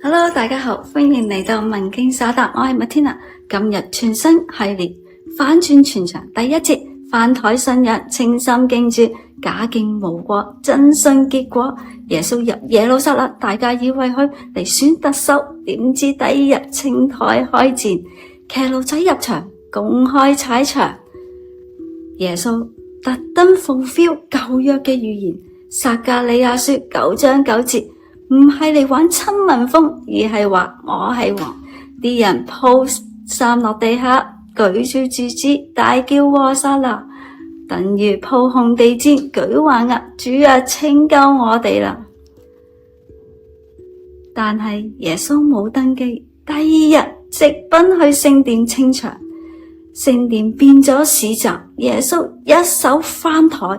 Hello， 大家好，歡迎嚟到文經所答，我係麥天娜。今日全新系列反轉全場第一節，翻台信仰，清心敬主，假敬無過，真信結果。耶穌入耶路撒冷，大家以為佢嚟選特首，點知第一日清台開戰，騎驢仔入場，公開踩場。耶穌特登 fulfill 舊約嘅預言，撒迦利亞書9章9節。唔係嚟玩親民風，而係話我係王。啲人鋪衫落地下，舉住柱子，大叫和散那，等於鋪紅地氈，舉橫額，主啊，拯救我哋啦！但係耶穌冇登基，第二日直奔去聖殿清場，聖殿變咗市集，耶穌一手翻台。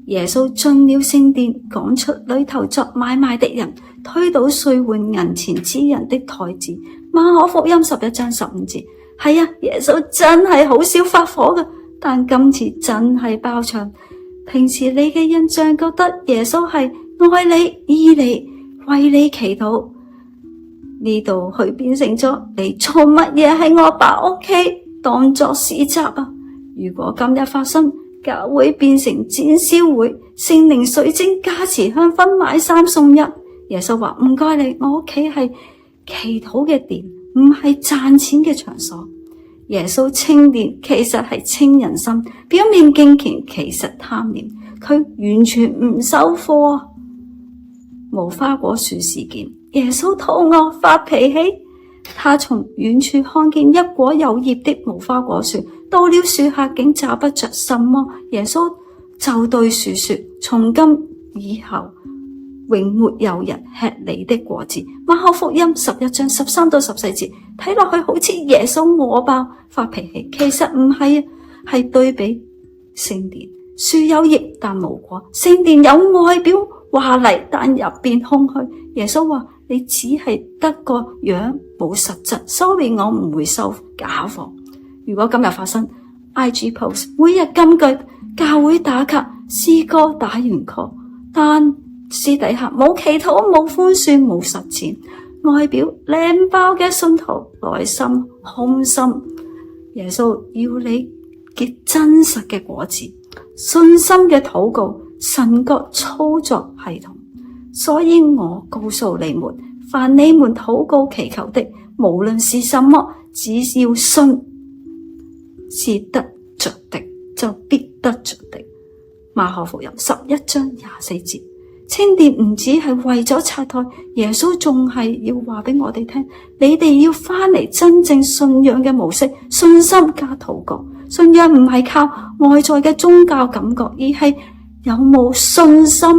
耶穌進了聖殿，趕出裏頭作買賣的人，推倒兌換銀錢之人的台子。馬可福音11章15節。係啊，耶穌真係好少發火㗎，但今次真係爆場。平時你嘅印象覺得耶穌係愛你、醫你、為你祈禱，呢度佢變成咗你做乜嘢喺我爸屋企當作市集啊？如果今日發生，教會變成展銷會，聖靈水晶加持香薰買3送1。耶穌話唔該你，我屋企係祈禱嘅殿，唔係賺錢嘅場所。耶穌清殿其實係清人心，表面敬虔其實貪念，佢完全唔收貨。無花果樹事件，耶穌肚餓發脾氣，他從遠處看見一棵有葉的無花果樹，到了樹下竟找不着什麼，耶穌就對樹說：從今以後永沒有人吃你的果子。馬可福音11章13到14節，睇落去好似耶穌餓爆發脾氣，其實唔係啊，係對比聖殿，樹有葉但無果，聖殿有外表華麗但入邊空虛。耶穌話：你只係得個樣冇實質。Sorry， 我唔會收假貨。如果今日發生 IG post， 每日金句，教會打卡，詩歌打完 call， 但私底下冇祈禱、冇寬恕、冇實踐，外表靚爆嘅信徒，內心空心。耶穌要你結真實嘅果子，信心嘅禱告，神國操作系統。所以我告訴你們，凡你們禱告祈求的，無論是什麼，只要信是得着的，就必得着的。馬可福音11章24節。清殿唔止係為咗拆台，耶穌仲係要話俾我哋聽，你哋要翻嚟真正信仰嘅模式，信心加禱告。信仰唔係靠外在嘅宗教感覺，而係有冇信心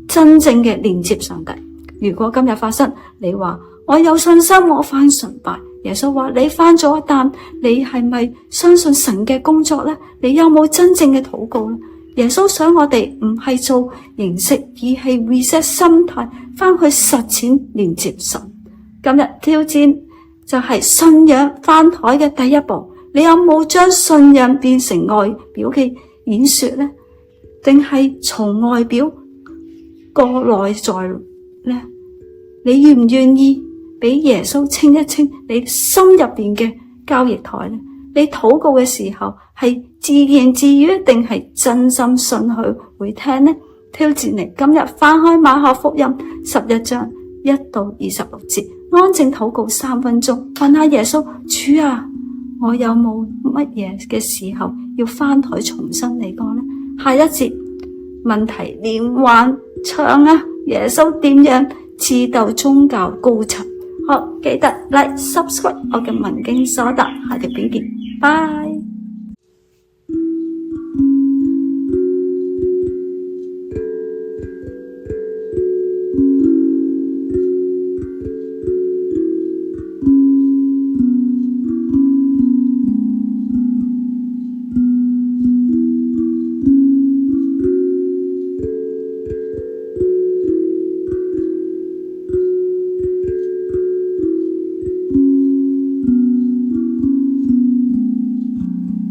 真正嘅連接上帝。如果今日發生，你話我有信心，我翻崇拜，耶穌話你翻咗，但你係咪相信神嘅工作呢？你有冇真正嘅禱告呢？耶穌想我哋唔係做形式，而係 reset 心態，翻去實踐連接神。今日挑戰就係信仰翻台嘅第一步，你有冇將信仰變成外表嘅演說呢？定係從外表過內在呢？你願唔願意俾耶穌清一清你心入邊嘅交易台呢？你禱告嘅時候係自言自語，定係真心信佢會聽呢？挑戰你今日翻開馬可福音11章1到26節，安靜禱告3分鐘，問下耶穌：主啊，我有冇乜嘢嘅時候要翻台重新嚟過呢？下一節問題連環長啊！耶穌點樣刺鬥宗教高層？好，記得 like subscribe 我嘅文經所答，下條片見，拜。